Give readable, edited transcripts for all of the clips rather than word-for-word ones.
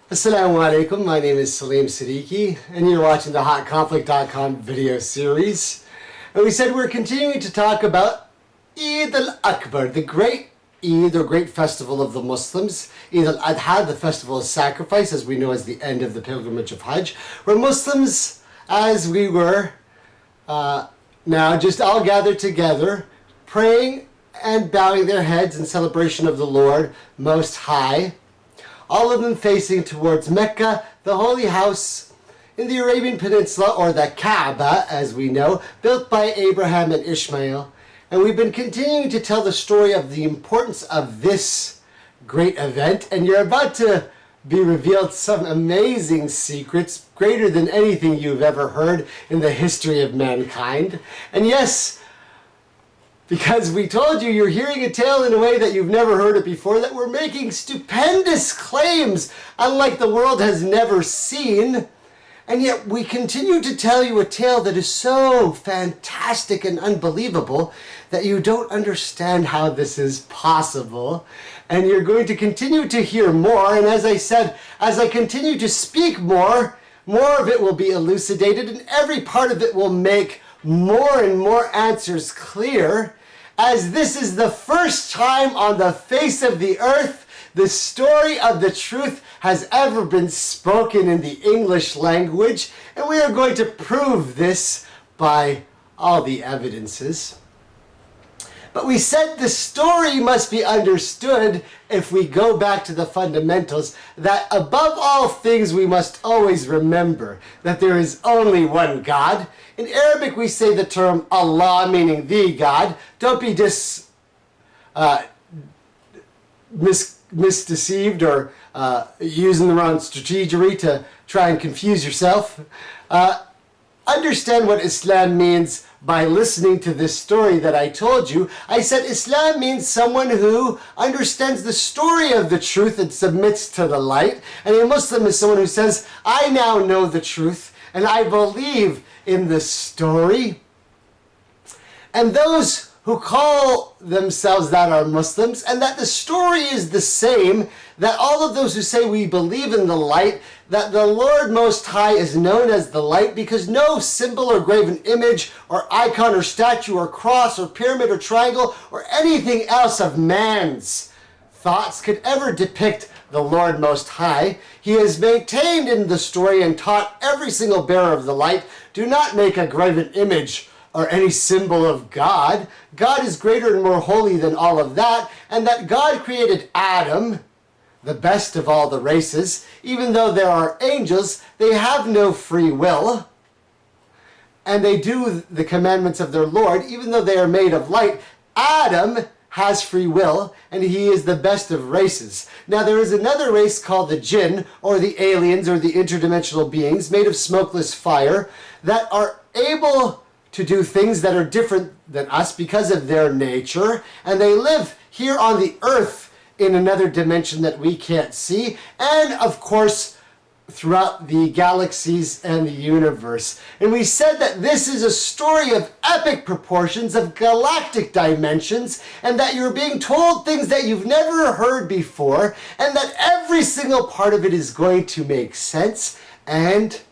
Assalamu alaikum, my name is Salim Siddiqui, and you're watching the HotConflict.com video series. And we said we're continuing to talk about Eid al-Akbar, the great Eid or great festival of the Muslims. Eid al-Adha, the festival of sacrifice, as we know as the end of the pilgrimage of Hajj, where Muslims, as we were now just all gathered together, praying and bowing their heads in celebration of the Lord Most High, all of them facing towards Mecca, the holy house in the Arabian Peninsula, or the Kaaba, as we know, built by Abraham and Ishmael. And we've been continuing to tell the story of the importance of this great event, and you're about to be revealed some amazing secrets, greater than anything you've ever heard in the history of mankind. And yes, because we told you you're hearing a tale in a way that you've never heard it before, that we're making stupendous claims unlike the world has never seen. And yet we continue to tell you a tale that is so fantastic and unbelievable that you don't understand how this is possible. And you're going to continue to hear more. And as I said, as I continue to speak more of it will be elucidated, and every part of it will make more and more answers clear, as this is the first time on the face of the earth the story of the truth has ever been spoken in the English language, and we are going to prove this by all the evidences. But we said the story must be understood if we go back to the fundamentals, that above all things we must always remember that there is only one God. In Arabic we say the term Allah, meaning the God. Don't be misdeceived or using the wrong strategery to try and confuse yourself. Understand what Islam means by listening to this story that I told you. I said Islam means someone who understands the story of the truth and submits to the light. And a Muslim is someone who says, I now know the truth and I believe in the story. And those who call themselves that are Muslims, and that the story is the same, that all of those who say we believe in the light, that the Lord Most High is known as the light because no symbol or graven image or icon or statue or cross or pyramid or triangle or anything else of man's thoughts could ever depict the Lord Most High. He is maintained in the story and taught every single bearer of the light, do not make a graven image or any symbol of God. God is greater and more holy than all of that, and that God created Adam, the best of all the races. Even though there are angels, they have no free will, and they do the commandments of their Lord, even though they are made of light. Adam has free will, and he is the best of races. Now there is another race called the jinn, or the aliens, or the interdimensional beings, made of smokeless fire, that are able to do things that are different than us because of their nature, and they live here on the earth in another dimension that we can't see, and of course throughout the galaxies and the universe. And we said that this is a story of epic proportions, of galactic dimensions, and that you're being told things that you've never heard before, and that every single part of it is going to make sense and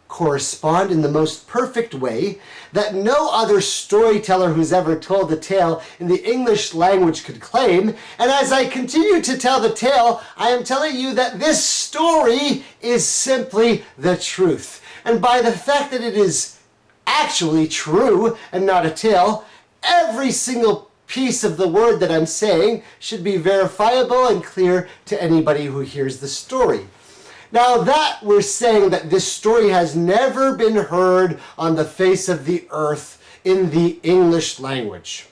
correspond in the most perfect way that no other storyteller who's ever told a tale in the English language could claim. And as I continue to tell the tale, I am telling you that this story is simply the truth. And by the fact that it is actually true and not a tale, every single piece of the word that I'm saying should be verifiable and clear to anybody who hears the story. Now that we're saying that this story has never been heard on the face of the earth in the English language.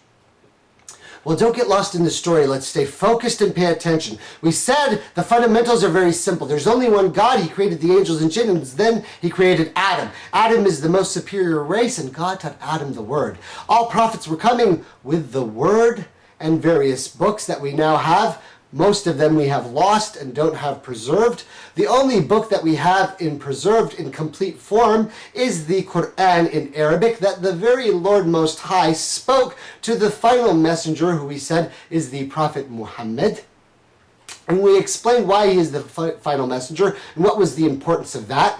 Well, don't get lost in the story. Let's stay focused and pay attention. We said the fundamentals are very simple. There's only one God. He created the angels and jinn, and then he created Adam. Adam is the most superior race, and God taught Adam the word. All prophets were coming with the word and various books that we now have. Most of them we have lost and don't have preserved. The only book that we have preserved in complete form is the Quran in Arabic, that the very Lord Most High spoke to the final messenger, who we said is the Prophet Muhammad. And we explained why he is the final messenger and what was the importance of that.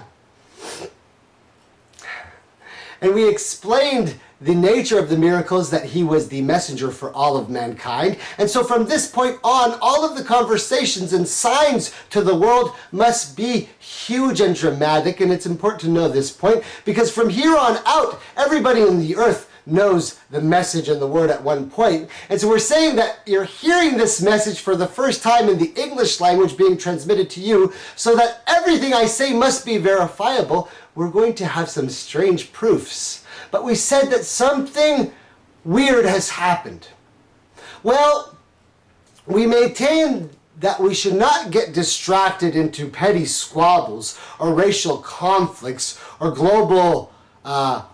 And we explained the nature of the miracles, that he was the messenger for all of mankind. And so from this point on, all of the conversations and signs to the world must be huge and dramatic. And it's important to know this point, because from here on out, everybody on the earth knows the message and the word at one point. And so we're saying that you're hearing this message for the first time in the English language being transmitted to you, so that everything I say must be verifiable. We're going to have some strange proofs. But we said that something weird has happened. Well, we maintain that we should not get distracted into petty squabbles or racial conflicts or global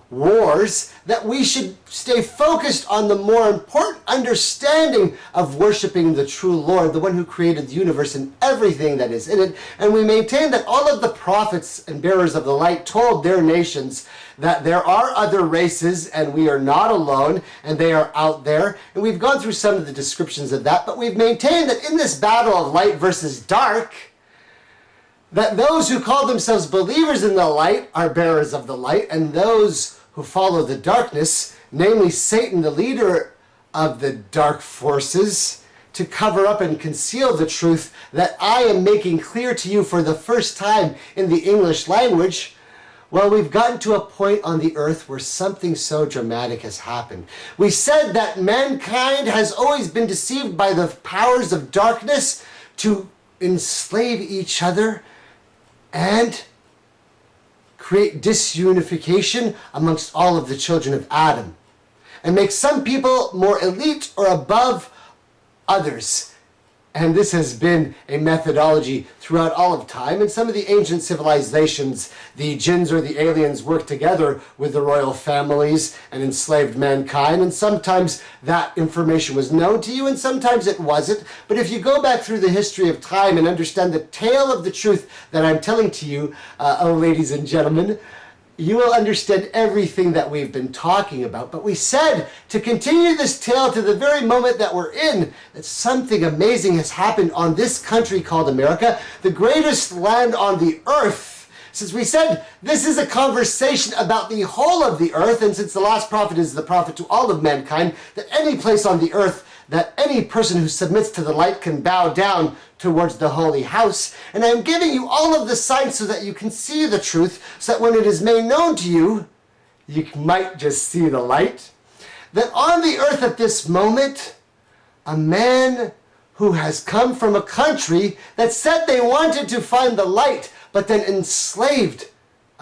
wars, that we should stay focused on the more important understanding of worshiping the true Lord, the one who created the universe and everything that is in it. And we maintain that all of the prophets and bearers of the light told their nations that there are other races and we are not alone and they are out there. And we've gone through some of the descriptions of that, but we've maintained that in this battle of light versus dark, that those who call themselves believers in the light are bearers of the light, and those who follow the darkness, namely Satan, the leader of the dark forces, to cover up and conceal the truth that I am making clear to you for the first time in the English language. Well, we've gotten to a point on the earth where something so dramatic has happened. We said that mankind has always been deceived by the powers of darkness to enslave each other and create disunification amongst all of the children of Adam, and make some people more elite or above others. And this has been a methodology throughout all of time. And some of the ancient civilizations, the jinns or the aliens, worked together with the royal families and enslaved mankind. And sometimes that information was known to you and sometimes it wasn't. But if you go back through the history of time and understand the tale of the truth that I'm telling to you, oh ladies and gentlemen, you will understand everything that we've been talking about. But we said to continue this tale to the very moment that we're in, that something amazing has happened on this country called America, the greatest land on the earth. Since we said this is a conversation about the whole of the earth, and since the last prophet is the prophet to all of mankind, that any place on the earth, that any person who submits to the light can bow down towards the holy house. And I'm giving you all of the signs so that you can see the truth, so that when it is made known to you, you might just see the light. That on the earth at this moment, a man who has come from a country that said they wanted to find the light, but then enslaved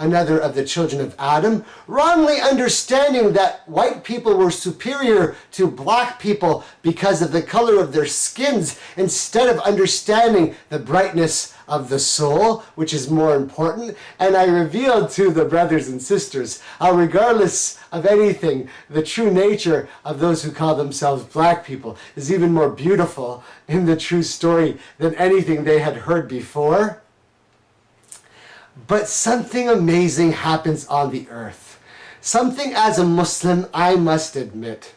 another of the children of Adam, wrongly understanding that white people were superior to black people because of the color of their skins, instead of understanding the brightness of the soul, which is more important. And I revealed to the brothers and sisters how, regardless of anything, the true nature of those who call themselves black people is even more beautiful in the true story than anything they had heard before. But something amazing happens on the earth. Something, as a Muslim, I must admit,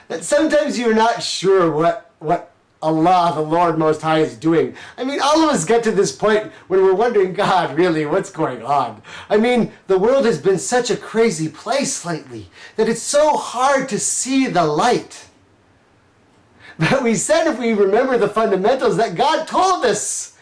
that sometimes you're not sure what Allah, the Lord Most High, is doing. I mean, all of us get to this point when we're wondering, God, really, what's going on? I mean, the world has been such a crazy place lately that it's so hard to see the light. But we said, if we remember the fundamentals, that God told us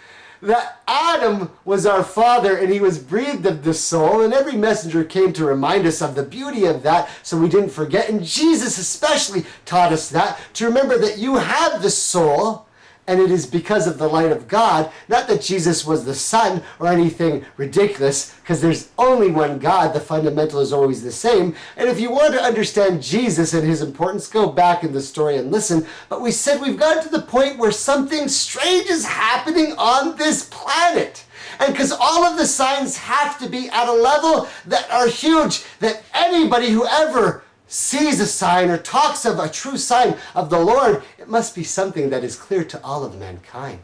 that Adam was our father and he was breathed of the soul, and every messenger came to remind us of the beauty of that so we didn't forget. And Jesus especially taught us that, to remember that you have the soul, and it is because of the light of God, not that Jesus was the Son or anything ridiculous, because there's only one God. The fundamental is always the same. And if you want to understand Jesus and his importance, go back in the story and listen. But we said we've gotten to the point where something strange is happening on this planet. And because all of the signs have to be at a level that are huge, that anybody who ever sees a sign or talks of a true sign of the Lord, it must be something that is clear to all of mankind.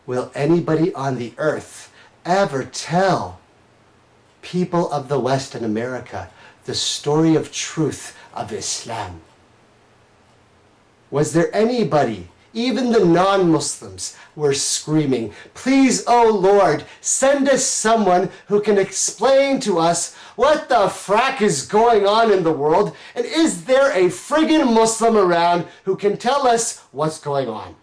Will anybody on the earth ever tell people of the West and America the story of truth of Islam? Was there anybody? Even the non-Muslims were screaming, "Please, oh Lord, send us someone who can explain to us what the frack is going on in the world, and is there a friggin' Muslim around who can tell us what's going on?"